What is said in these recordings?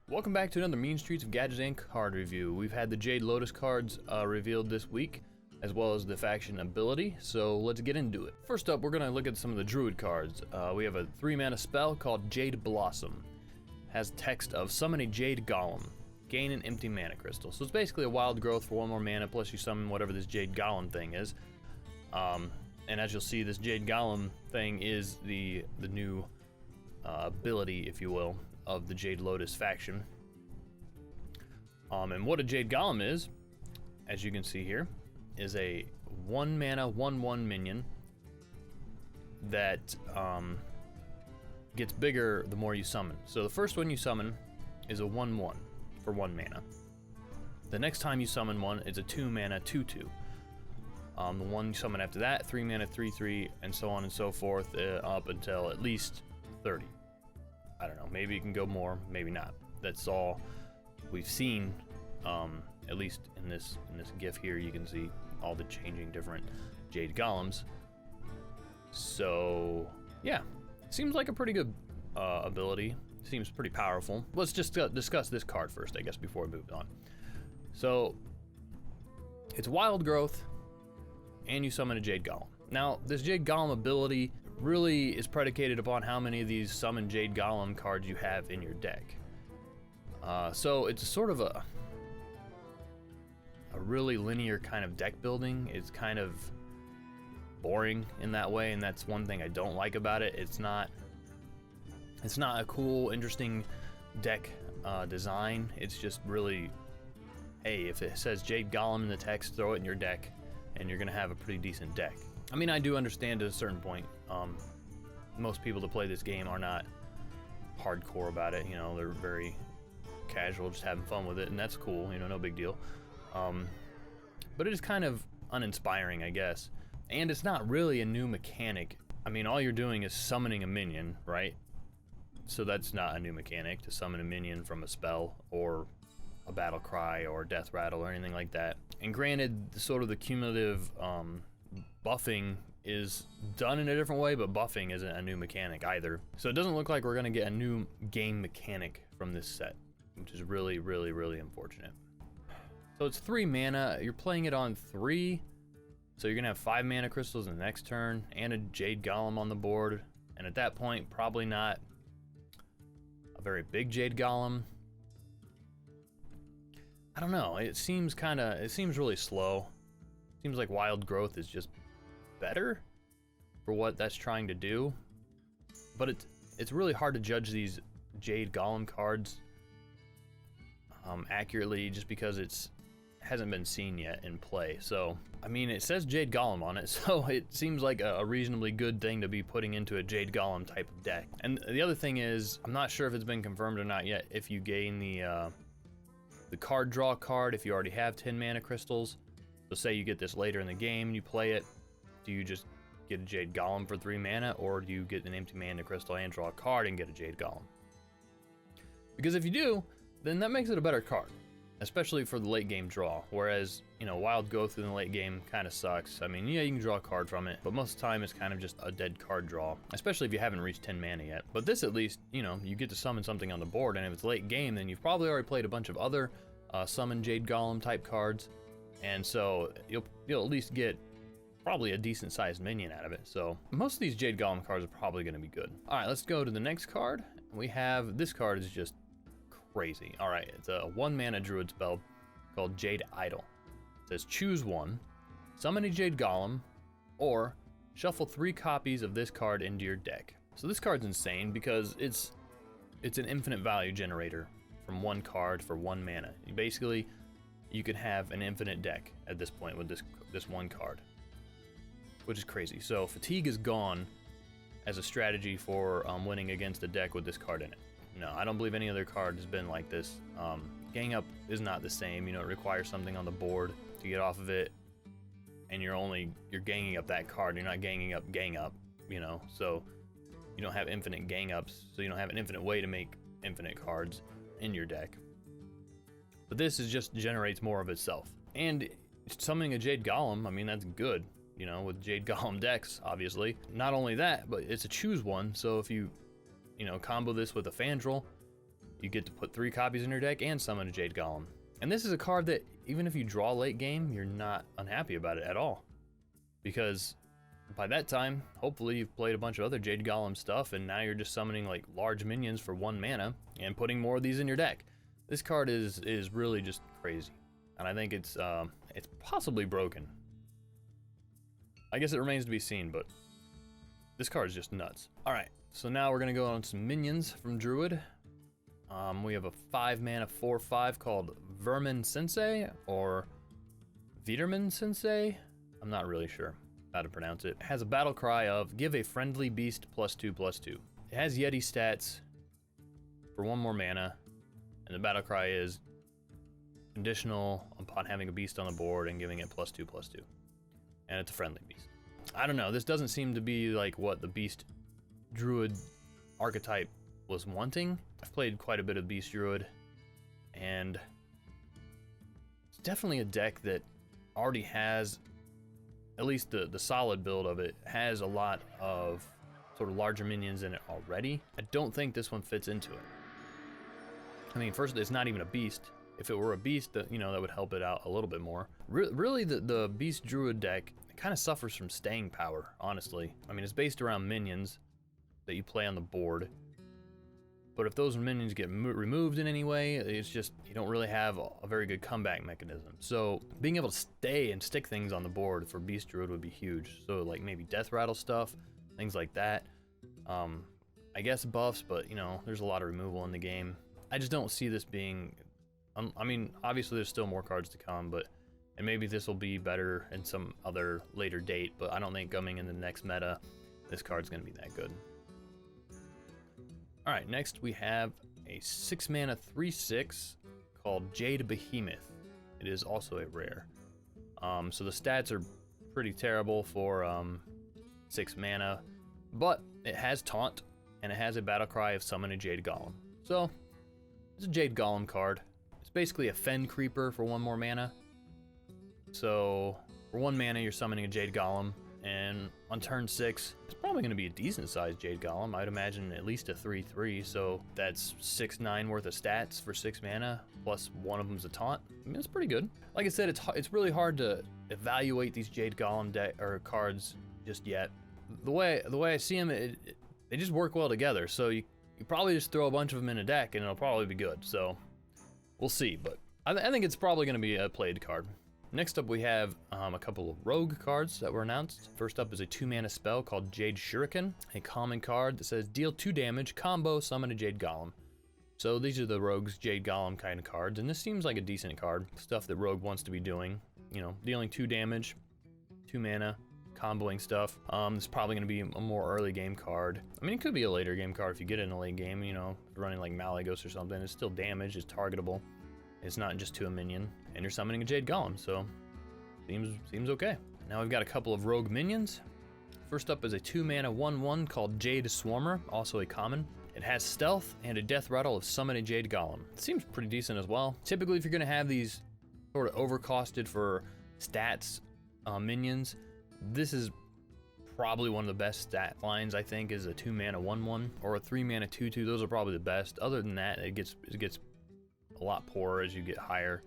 Welcome back to another Mean Streets of Gadgetzan card review. We've had the Jade Lotus cards revealed this week, as well as the faction ability, so let's get into it. First up, we're going to look at some of the Druid cards. We have a 3-mana spell called Jade Blossom. Has text of summon a Jade Golem. Gain an empty mana crystal. So it's basically a wild growth for 1 more mana, plus you summon whatever this Jade Golem thing is. And as you'll see, this Jade Golem thing is the new ability, if you will, of the Jade Lotus faction. And what a Jade Golem is, as you can see here, is a 1 mana 1/1 minion that gets bigger the more you summon. So the first one you summon is a 1/1 for 1 mana. The next time you summon one is a 2 mana 2/2. The one you summon after that, 3 mana 3/3, and so on and so forth, up until at least 30. I don't know, maybe you can go more, maybe not. That's all we've seen, at least in this GIF here. You can see all the changing different Jade Golems. So yeah, seems like a pretty good ability. Seems pretty powerful. Let's just discuss this card first, I guess, before we move on. So it's wild growth, and you summon a Jade Golem. Now, this Jade Golem ability really is predicated upon how many of these summon Jade Golem cards you have in your deck. So it's sort of a really linear kind of deck building. It's kind of boring in that way, and that's one thing I don't like about it. It's not a cool, interesting deck design. It's just really, hey, if it says Jade Golem in the text, throw it in your deck, and you're gonna have a pretty decent deck. I mean, I do understand to a certain point. Most people that play this game are not hardcore about it. You know, they're very casual, just having fun with it, and that's cool. You know, no big deal. But it is kind of uninspiring, I guess. And it's not really a new mechanic. I mean, all you're doing is summoning a minion, right? So that's not a new mechanic, to summon a minion from a spell or a battle cry or death rattle or anything like that. And granted, sort of the cumulative buffing is done in a different way, but buffing isn't a new mechanic either. So it doesn't look like we're gonna get a new game mechanic from this set, which is really, really, really unfortunate. So it's 3 mana, you're playing it on 3, so you're gonna have 5 mana crystals in the next turn, and a Jade Golem on the board, and at that point, probably not a very big Jade Golem. I don't know, it seems really slow. Seems like wild growth is just better for what that's trying to do. But it's really hard to judge these Jade Golem cards accurately, just because it hasn't been seen yet in play. So, I mean, it says Jade Golem on it, so it seems like a reasonably good thing to be putting into a Jade Golem type of deck. And the other thing is, I'm not sure if it's been confirmed or not yet, if you gain the card draw card, if you already have 10 mana crystals. So say you get this later in the game and you play it, do you just get a Jade Golem for 3 mana, or do you get an empty mana crystal and draw a card and get a Jade Golem? Because if you do, then that makes it a better card, especially for the late game draw. Whereas, you know, wild growth in the late game kind of sucks. I mean, yeah, you can draw a card from it, but most of the time it's kind of just a dead card draw, especially if you haven't reached 10 mana yet. But this, at least, you know, you get to summon something on the board, and if it's late game, then you've probably already played a bunch of other summon Jade Golem type cards, and so you'll at least get probably a decent sized minion out of it. So most of these Jade Golem cards are probably going to be good. All right, let's go to the next card. We have, this card is just crazy. All right, it's a 1 mana druid spell called Jade Idol. It says choose one, summon a Jade Golem, or shuffle 3 copies of this card into your deck. So this card's insane because it's an infinite value generator from 1 card for 1 mana. You could have an infinite deck at this point with this 1 card, which is crazy. So fatigue is gone as a strategy for winning against a deck with this card in it. No, I don't believe any other card has been like this. Gang up is not the same. You know, it requires something on the board to get off of it, and you're ganging up that card. You're not ganging up gang up, you know, so you don't have infinite gang ups, so you don't have an infinite way to make infinite cards in your deck. But this is just generates more of itself. And summoning a Jade Golem, I mean, that's good, you know, with Jade Golem decks, obviously. Not only that, but it's a choose one, so if you combo this with a Fandral, you get to put 3 copies in your deck and summon a Jade Golem. And this is a card that, even if you draw late game, you're not unhappy about it at all. Because by that time, hopefully you've played a bunch of other Jade Golem stuff, and now you're just summoning like large minions for 1 mana and putting more of these in your deck. This card is really just crazy, and I think it's possibly broken. I guess it remains to be seen, but this card is just nuts. All right, so now we're gonna go on some minions from Druid. We have a 5 mana 4/5 called Vermin Sensei or Viderman Sensei. I'm not really sure how to pronounce it. It has a battle cry of give a friendly beast +2/+2. It has Yeti stats for 1 more mana, and the battle cry is conditional upon having a beast on the board and giving it +2/+2. And it's a friendly beast. I don't know, this doesn't seem to be like what the beast druid archetype was wanting. I've played quite a bit of beast druid, and it's definitely a deck that already has, at least the solid build of it, has a lot of sort of larger minions in it already. I don't think this one fits into it. I mean, first, it's not even a beast. If it were a beast, that would help it out a little bit more. Really, the beast druid deck kind of suffers from staying power, honestly. I mean, it's based around minions that you play on the board. But if those minions get removed in any way, it's just, you don't really have a very good comeback mechanism. So being able to stay and stick things on the board for Beast Druid would be huge. So like maybe Death Rattle stuff, things like that. I guess buffs, but there's a lot of removal in the game. I just don't see this being, I mean, obviously there's still more cards to come, and maybe this will be better in some other later date, but I don't think coming in the next meta, this card's gonna be that good. All right, next we have a 6 mana 3/6 called Jade Behemoth. It is also a rare. So the stats are pretty terrible for 6 mana, but it has Taunt, and it has a battle cry of summon a Jade Golem. So it's a Jade Golem card. It's basically a Fen Creeper for 1 more mana. So for 1 mana, you're summoning a Jade Golem, and on turn 6, it's probably going to be a decent sized Jade Golem. I'd imagine at least a 3/3, so that's 6/9 worth of stats for 6 mana, plus 1 of them's a taunt. I mean, it's pretty good. Like I said, it's really hard to evaluate these Jade Golem cards just yet. The way I see them, they just work well together. So you probably just throw a bunch of them in a deck, and it'll probably be good. So we'll see, but I think it's probably going to be a played card. Next up, we have a couple of rogue cards that were announced. First up is a 2 mana spell called Jade Shuriken, a common card that says deal 2 damage, combo, summon a Jade Golem. So these are the rogue's Jade Golem kind of cards, and this seems like a decent card. Stuff that rogue wants to be doing, dealing 2 damage, 2 mana, comboing stuff. It's probably going to be a more early game card. I mean, it could be a later game card if you get it in a late game, if you're running like Malagos or something. It's still damage, it's targetable. It's not just to a minion, and you're summoning a Jade Golem, so seems okay. Now we've got a couple of rogue minions. First up is a 2 mana 1/1 called Jade Swarmer, also a common. It has stealth and a death rattle of summon a Jade Golem. It seems pretty decent as well. Typically, if you're gonna have these sort of overcosted for stats minions, this is probably one of the best stat lines. I think is a 2 mana 1/1 or a 3 mana 2/2. Those are probably the best. Other than that, it gets a lot poorer as you get higher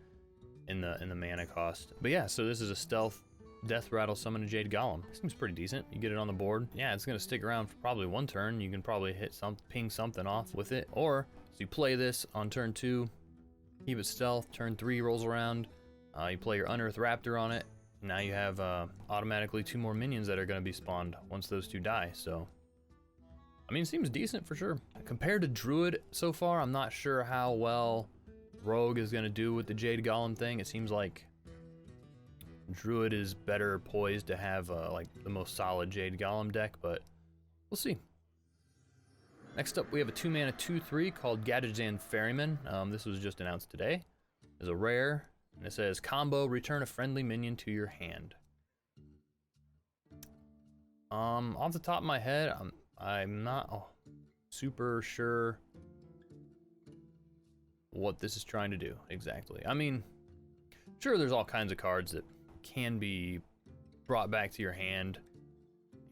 in the mana cost. But yeah, so this is a stealth death rattle summon a Jade Golem. Seems pretty decent. You get it on the board. Yeah, it's gonna stick around for probably 1 turn. You can probably ping something off with it. Or so you play this on turn 2, keep it stealth. Turn 3 rolls around. You play your Unearthed Raptor on it. Now you have automatically 2 more minions that are gonna be spawned once those 2 die. So I mean, it seems decent for sure. Compared to Druid so far, I'm not sure how well Rogue is gonna do with the Jade Golem thing. It seems like Druid is better poised to have like the most solid Jade Golem deck, but we'll see. Next up, we have a 2 mana 2/3 called Gadgetzan Ferryman. This was just announced today. It's a rare, and it says combo, return a friendly minion to your hand. Off the top of my head, I'm not super sure what this is trying to do exactly. I mean, sure, there's all kinds of cards that can be brought back to your hand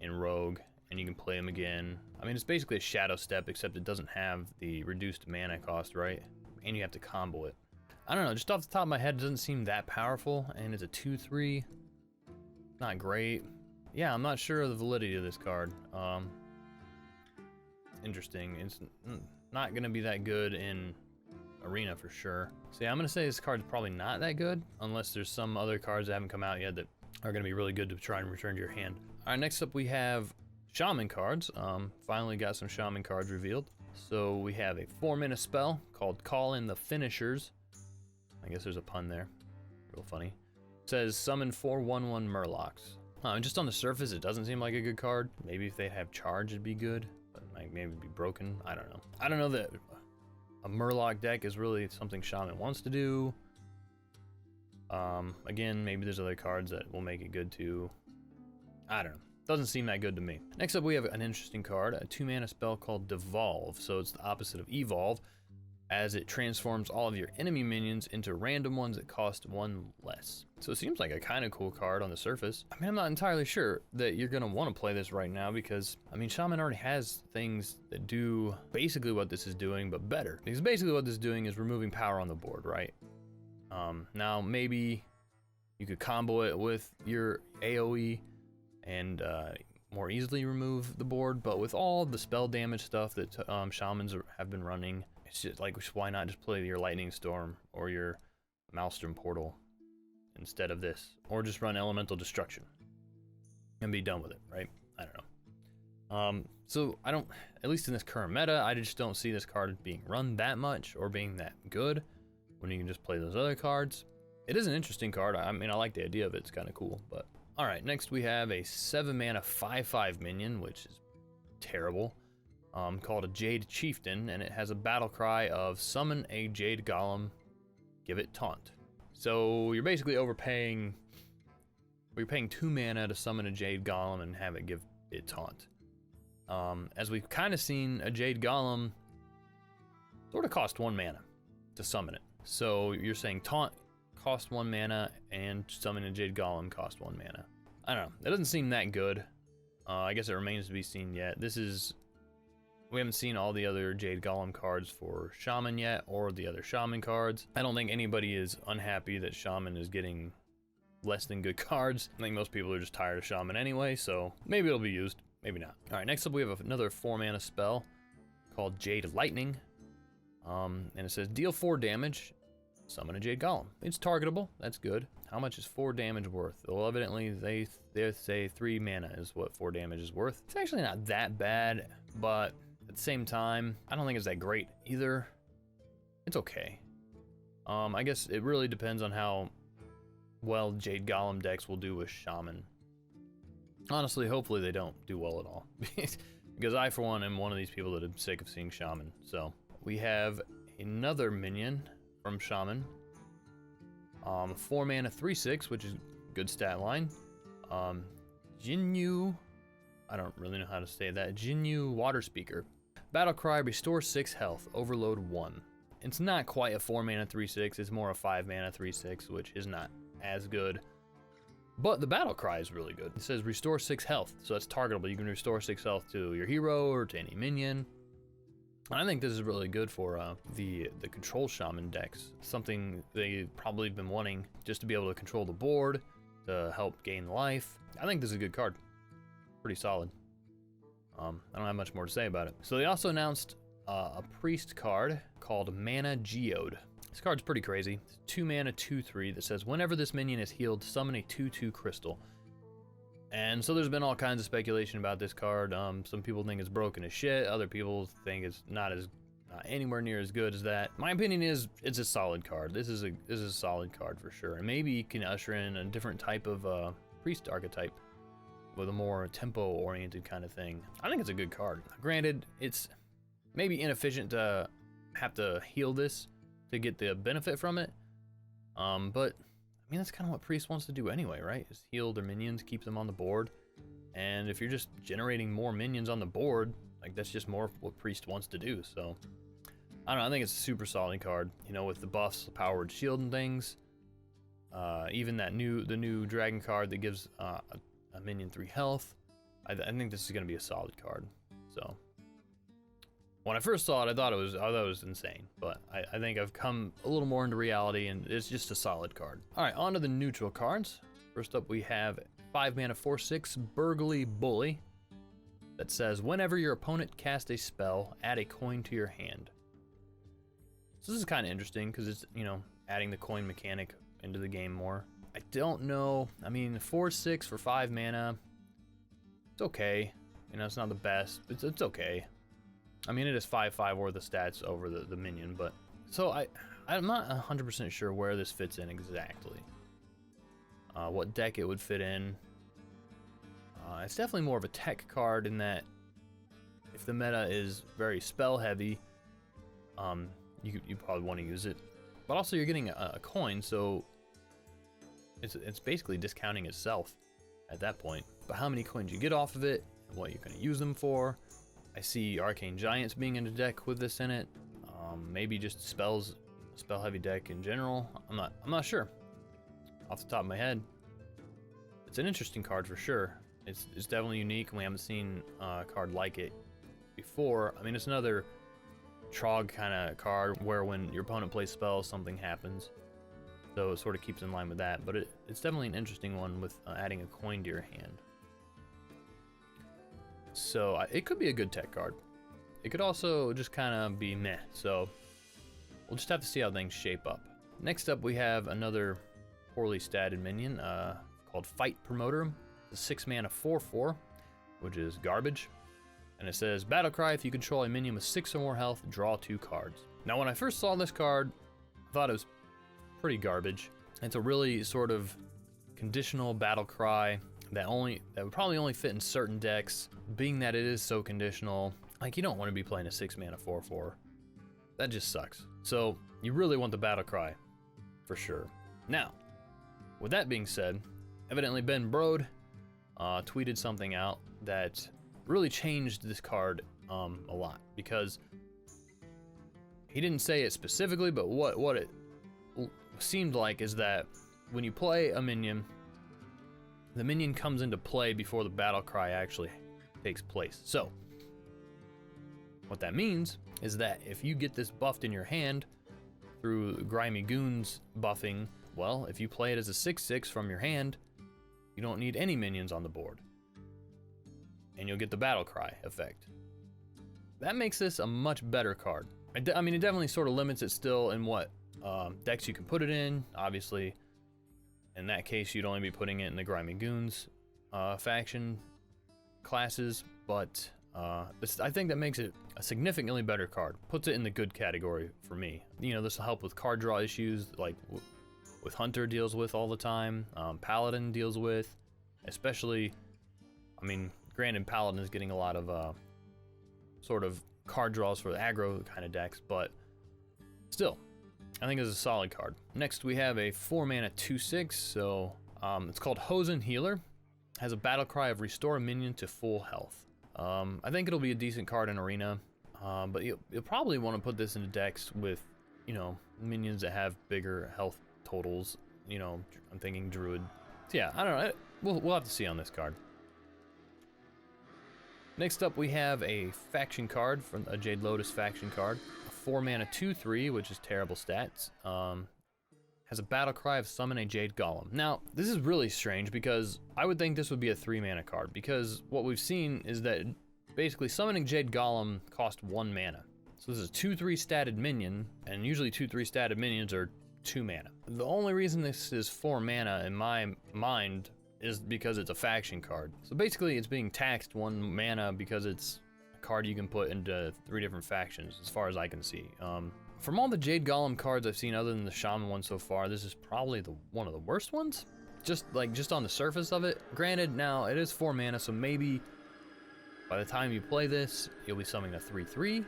in Rogue, and you can play them again. I mean, it's basically a Shadow Step, except it doesn't have the reduced mana cost, right? And you have to combo it. I don't know, just off the top of my head, it doesn't seem that powerful, and it's a 2/3. Not great. Yeah, I'm not sure of the validity of this card. Interesting. It's not gonna be that good in Arena for sure. So yeah, I'm gonna say this card's probably not that good, unless there's some other cards that haven't come out yet that are gonna be really good to try and return to your hand. All right, next up we have Shaman cards. Finally got some Shaman cards revealed. So we have a 4-mana spell called Call in the Finishers. I guess there's a pun there. Real funny. It says summon 4 1/1 Murlocs. Just on the surface, it doesn't seem like a good card. Maybe if they have charge, it'd be good, but it might maybe be broken. I don't know. I don't know that a Murloc deck is really something Shaman wants to do. Again, maybe there's other cards that will make it good too. I don't know. Doesn't seem that good to me. Next up, we have an interesting card, a 2-mana spell called Devolve. So it's the opposite of Evolve, as it transforms all of your enemy minions into random ones that cost 1 less. So it seems like a kind of cool card on the surface. I mean, I'm not entirely sure that you're gonna want to play this right now because, I mean, Shaman already has things that do basically what this is doing, but better. Because basically what this is doing is removing power on the board, right? Now maybe you could combo it with your AoE and more easily remove the board, but with all the spell damage stuff that Shamans have been running, it's just like, why not just play your Lightning Storm or your Maelstrom Portal instead of this, or just run Elemental Destruction and be done with it, right? I don't know. So I don't, at least in this current meta, I just don't see this card being run that much or being that good when you can just play those other cards. It is an interesting card. I mean, I like the idea of it. It's kind of cool, but all right. Next we have a 7-mana 5/5 minion, which is terrible. Called a Jade Chieftain, and it has a battle cry of summon a Jade Golem, give it taunt. So you're basically overpaying, you're paying 2 mana to summon a Jade Golem and have it give it taunt. As we've kind of seen, a Jade Golem sort of cost 1 mana to summon it. So you're saying taunt cost 1 mana and summon a Jade Golem cost 1 mana. I don't know, it doesn't seem that good. I guess it remains to be seen yet. We haven't seen all the other Jade Golem cards for Shaman yet, or the other Shaman cards. I don't think anybody is unhappy that Shaman is getting less than good cards. I think most people are just tired of Shaman anyway, so maybe it'll be used, maybe not. All right, next up we have another 4-mana spell called Jade Lightning. And it says deal 4 damage, summon a Jade Golem. It's targetable, that's good. How much is 4 damage worth? Well, evidently they say 3 mana is what 4 damage is worth. It's actually not that bad, but at the same time, I don't think it's that great either. It's okay. I guess it really depends on how well Jade Golem decks will do with Shaman. Honestly, hopefully they don't do well at all. Because I, for one, am one of these people that are sick of seeing Shaman. So, we have another minion from Shaman. 4 mana 3/6, which is a good stat line. Jinyu, I don't really know how to say that. Jinyu Water Speaker. Battle cry, restore 6 health, overload 1. It's not quite a 4 mana 3/6, it's more a 5 mana 3/6, which is not as good. But the battle cry is really good. It says restore 6 health, so that's targetable. You can restore 6 health to your hero or to any minion. And I think this is really good for the control Shaman decks. Something they've probably been wanting, just to be able to control the board, to help gain life. I think this is a good card. Pretty solid. I don't have much more to say about it. So they also announced a priest card called Mana Geode. This card's pretty crazy. It's 2 mana 2/3 that says whenever this minion is healed, summon a 2/2 crystal. And so there's been all kinds of speculation about this card. Some people think it's broken as shit. Other people think it's not anywhere near as good as that. My opinion is it's a solid card. This is a solid card for sure. And maybe you can usher in a different type of priest archetype with a more tempo-oriented kind of thing. I think it's a good card. Granted, it's maybe inefficient to have to heal this to get the benefit from it. But I mean, that's kind of what Priest wants to do anyway, right? Is heal their minions, keep them on the board. And if you're just generating more minions on the board, like that's just more what Priest wants to do. So I don't know, I think it's a super solid card. You know, with the buffs, the powered shield and things. Even the new dragon card that gives a minion 3 health. I think this is going to be a solid card. So When I first saw it, I thought it was insane, but I think I've come a little more into reality, and it's just a solid card. All right, on to the neutral cards. First up, we have 5 mana 4/6 Burgly Bully that says whenever your opponent casts a spell, add a coin to your hand. So this is kind of interesting because it's, you know, adding the coin mechanic into the game more. I don't know. I mean, 4/6 for 5 mana. It's okay. You know, it's not the best. It's okay. I mean, it is 5/5 worth of stats over the minion, but so I'm not 100% sure where this fits in exactly. What deck it would fit in. It's definitely more of a tech card in that if the meta is very spell heavy, you probably want to use it. But also you're getting a coin, so it's basically discounting itself at that point. But how many coins you get off of it, and what you're going to use them for. I see Arcane Giants being in a deck with this in it. Maybe just spell heavy deck in general. I'm not sure. Off the top of my head, it's an interesting card for sure. It's definitely unique, and we haven't seen a card like it before. I mean, it's another Trog kind of card where when your opponent plays spells, something happens. So it sort of keeps in line with that, but it's definitely an interesting one with adding a coin to your hand. So it could be a good tech card. It could also just kind of be meh, so we'll just have to see how things shape up. Next up, we have another poorly statted minion called Fight Promoter. It's a 6 mana 4/4, which is garbage. And it says, battle cry, if you control a minion with 6 or more health, draw 2 cards. Now, when I first saw this card, I thought it was pretty garbage. It's a really sort of conditional battle cry that would probably only fit in certain decks, being that it is so conditional. Like, you don't want to be playing a 6 mana 4/4. That just sucks. So you really want the battle cry, for sure. Now, with that being said, evidently Ben Brode tweeted something out that really changed this card a lot, because he didn't say it specifically, but what it seemed like is that when you play a minion, the minion comes into play before the battle cry actually takes place. So what that means is that if you get this buffed in your hand through Grimy Goons buffing, well, if you play it as a 6/6 from your hand, you don't need any minions on the board, and you'll get the battle cry effect. That makes this a much better card. I mean, it definitely sort of limits it still in what decks you can put it in. Obviously, in that case, you'd only be putting it in the Grimy Goons faction classes, but I think that makes it a significantly better card. Puts it in the good category for me. You know, this will help with card draw issues like with Hunter deals with all the time, Paladin deals with, especially, I mean, granted, Paladin is getting a lot of sort of card draws for the aggro kind of decks, but still, I think it's a solid card. Next, we have a 4 mana 2/6, so it's called Hosen Healer. Has a battle cry of restore a minion to full health. I think it'll be a decent card in Arena, but you'll probably want to put this into decks with, you know, minions that have bigger health totals. You know, I'm thinking Druid. So yeah, I don't know. We'll have to see on this card. Next up, we have a faction card from a Jade Lotus faction card. A 4 mana 2/3, which is terrible stats. Has a battle cry of summon a Jade Golem. Now, this is really strange because I would think this would be a 3 mana card, because what we've seen is that basically summoning Jade Golem cost 1 mana. So this is a 2/3 statted minion, and usually 2/3 statted minions are 2 mana. The only reason this is 4 mana in my mind is because it's a faction card. So basically it's being taxed 1 mana because it's a card you can put into 3 different factions, as far as I can see. From all the Jade Golem cards I've seen other than the Shaman one so far, this is probably one of the worst ones. Just on the surface of it. Granted, now it is 4 mana, so maybe by the time you play this, you'll be summoning a 3/3.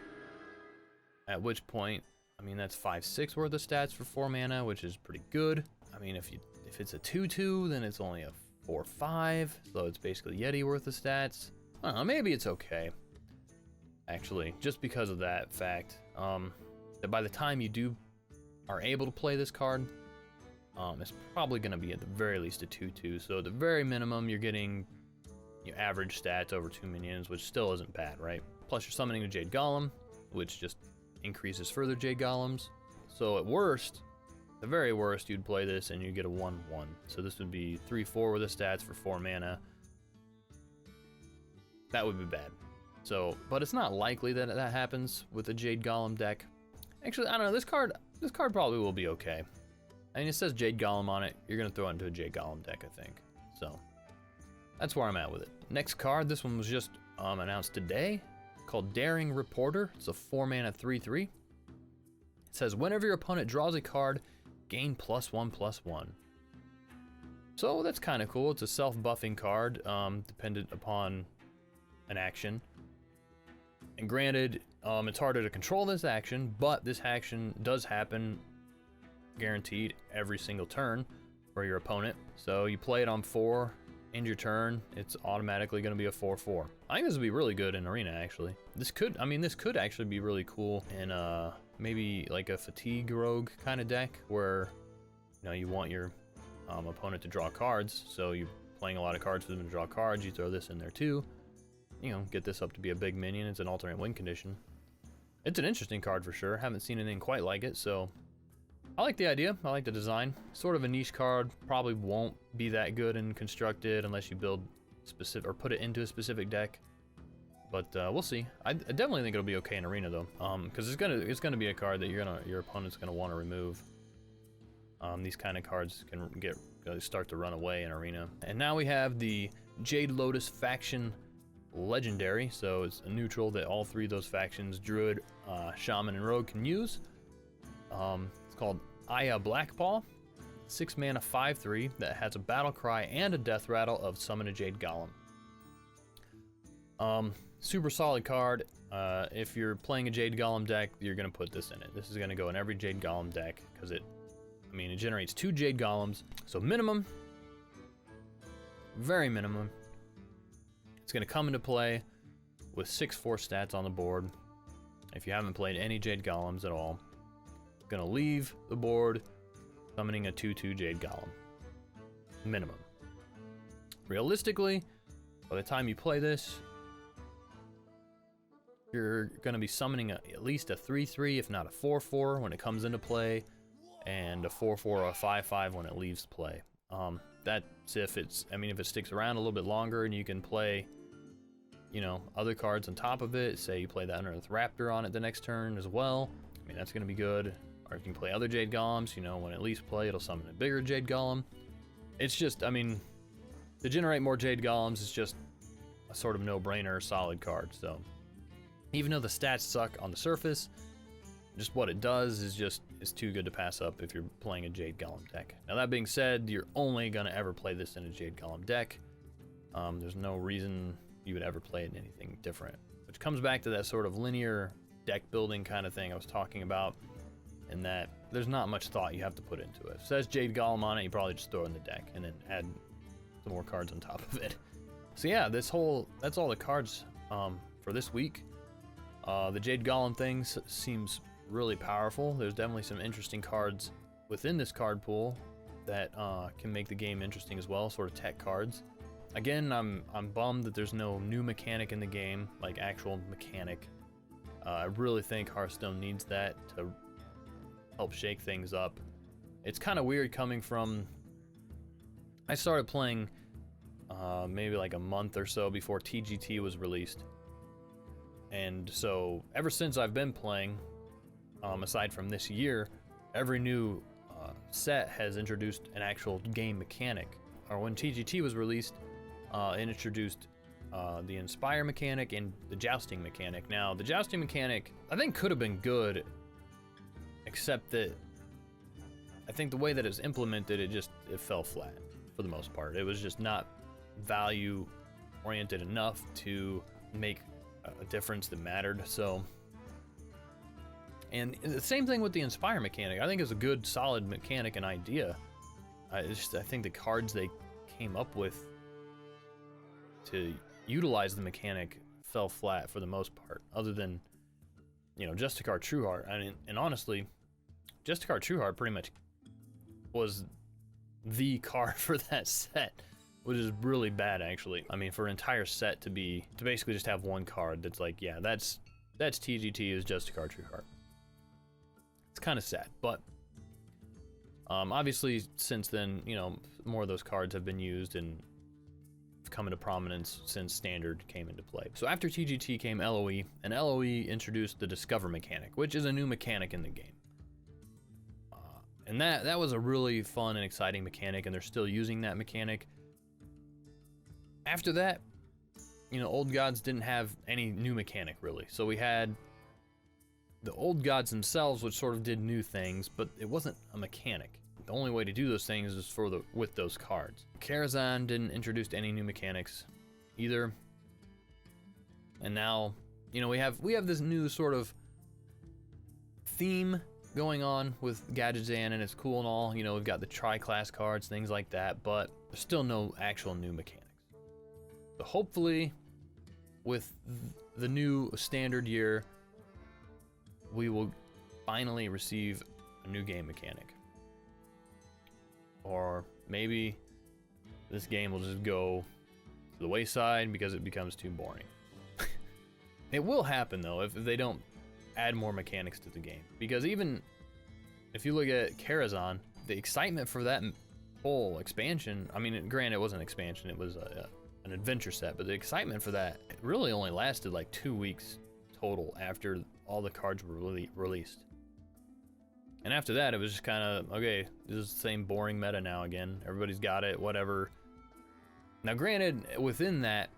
At which point, I mean, that's 5/6 worth of stats for 4 mana, which is pretty good. I mean, if it's a 2/2, then it's only a 4/5, so it's basically Yeti worth of stats. I don't know, maybe it's okay, actually, just because of that fact. That by the time you are able to play this card, it's probably going to be at the very least a 2/2. So at the very minimum, you're getting your average stats over 2 minions, which still isn't bad, right? Plus you're summoning a Jade Golem, which just increases further Jade Golems. So at worst, the very worst, you'd play this and you get a 1/1. So this would be 3/4 with the stats for 4 mana. That would be bad. So, but it's not likely that that happens with a Jade Golem deck. Actually, I don't know, this card probably will be okay. I mean, it says Jade Golem on it. You're gonna throw it into a Jade Golem deck, I think. So, that's where I'm at with it. Next card, this one was just announced today, called Daring Reporter. It's a 4 mana 3/3. It says, whenever your opponent draws a card, gain +1/+1. So that's kind of cool. It's a self-buffing card, dependent upon an action. And granted, it's harder to control this action, but this action does happen guaranteed every single turn for your opponent. So you play it on 4, end your turn, it's automatically going to be a 4/4. I think this would be really good in Arena, actually. This could actually be really cool in maybe like a fatigue rogue kind of deck where, you know, you want your opponent to draw cards, so you're playing a lot of cards for them to draw cards. You throw this in there too. You know, get this up to be a big minion. It's an alternate win condition. It's an interesting card for sure. Haven't seen anything quite like it, so I like the idea. I like the design. Sort of a niche card. Probably won't be that good in constructed unless you build specific or put it into a specific deck. But we'll see. I definitely think it'll be okay in Arena though, because it's gonna be a card that your opponent's gonna want to remove. These kind of cards can start to run away in Arena. And now we have the Jade Lotus faction legendary, so it's a neutral that all 3 of those factions, Druid, Shaman, and Rogue, can use. It's called Aya Blackpaw, 6 mana 5/3 that has a battle cry and a death rattle of summon a Jade Golem. Super solid card. If you're playing a Jade Golem deck, you're gonna put this in it. This is gonna go in every Jade Golem deck because it generates 2 Jade Golems, so minimum, very minimum. It's going to come into play with 6/4 stats on the board. If you haven't played any Jade Golems at all, it's going to leave the board summoning a 2/2 Jade Golem. Minimum. Realistically, by the time you play this, you're going to be summoning at least a 3/3, if not a 4/4 when it comes into play, and a 4/4 or a 5/5 when it leaves play. That's if it sticks around a little bit longer and you can play, you know, other cards on top of it. Say you play the Unearthed Raptor on it the next turn as well. I mean, that's going to be good. Or if you can play other Jade Golems, you know, when it leaves play, it'll summon a bigger Jade Golem. It's just, I mean, to generate more Jade Golems is just a sort of no-brainer solid card. So even though the stats suck on the surface, just what it does is too good to pass up if you're playing a Jade Golem deck. Now that being said, you're only gonna ever play this in a Jade Golem deck. There's no reason you would ever play it in anything different, which comes back to that sort of linear deck building kind of thing I was talking about, in that there's not much thought you have to put into it. If it says Jade Golem on it, you probably just throw it in the deck and then add some more cards on top of it. So yeah, that's all the cards for this week. The Jade Golem thing seems really powerful. There's definitely some interesting cards within this card pool that can make the game interesting as well, sort of tech cards. Again, I'm bummed that there's no new mechanic in the game, like actual mechanic. I really think Hearthstone needs that to help shake things up. It's kind of weird coming from... I started playing maybe like a month or so before TGT was released. And so ever since I've been playing, aside from this year, every new set has introduced an actual game mechanic. Or when TGT was released, it introduced the Inspire mechanic and the Jousting mechanic. Now, the Jousting mechanic, I think, could have been good, except that I think the way that it's implemented, it fell flat for the most part. It was just not value-oriented enough to make a difference that mattered. So, and the same thing with the Inspire mechanic. I think it's a good, solid mechanic and idea. I think the cards they came up with to utilize the mechanic fell flat for the most part, other than, you know, Justicar Trueheart. I mean, and honestly, Justicar Trueheart pretty much was the card for that set, which is really bad, actually. I mean, for an entire set to basically just have one card that's like, yeah, that's that's TGT is just a card tree card. It's kind of sad, but obviously since then, you know, more of those cards have been used and come into prominence since Standard came into play. So after TGT came LOE, and LOE introduced the Discover mechanic, which is a new mechanic in the game. And that was a really fun and exciting mechanic, and they're still using that mechanic. After that, you know, Old Gods didn't have any new mechanic really. So we had the Old Gods themselves, which sort of did new things, but it wasn't a mechanic. The only way to do those things is with those cards. Gadgetzan didn't introduce any new mechanics either. And now, you know, we have this new sort of theme going on with Gadgetzan, and it's cool and all. You know, we've got the tri-class cards, things like that, but there's still no actual new mechanics. So hopefully, with the new Standard year, we will finally receive a new game mechanic. Or maybe this game will just go to the wayside because it becomes too boring. It will happen though if they don't add more mechanics to the game. Because even if you look at Gadgetzan, the excitement for that whole expansion, I mean, granted it wasn't an expansion, it was an adventure set, but the excitement for that really only lasted like 2 weeks total after all the cards were released. And after that, it was just kind of, okay, this is the same boring meta now again. Everybody's got it, whatever. Now, granted, within that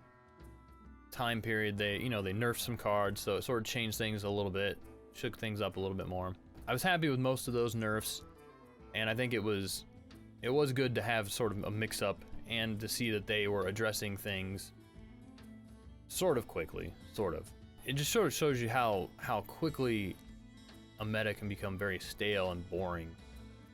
time period, they nerfed some cards, so it sort of changed things a little bit, shook things up a little bit more. I was happy with most of those nerfs, and I think it was good to have sort of a mix-up and to see that they were addressing things sort of quickly, sort of. It just sort of shows you how quickly a meta can become very stale and boring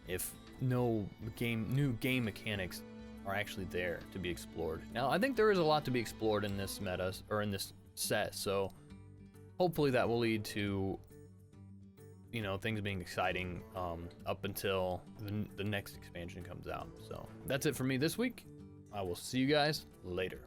if no new game mechanics are actually there to be explored. Now, I think there is a lot to be explored in this meta, or in this set, so hopefully that will lead to, you know, things being exciting up until the next expansion comes out. So that's it for me this week. I will see you guys later.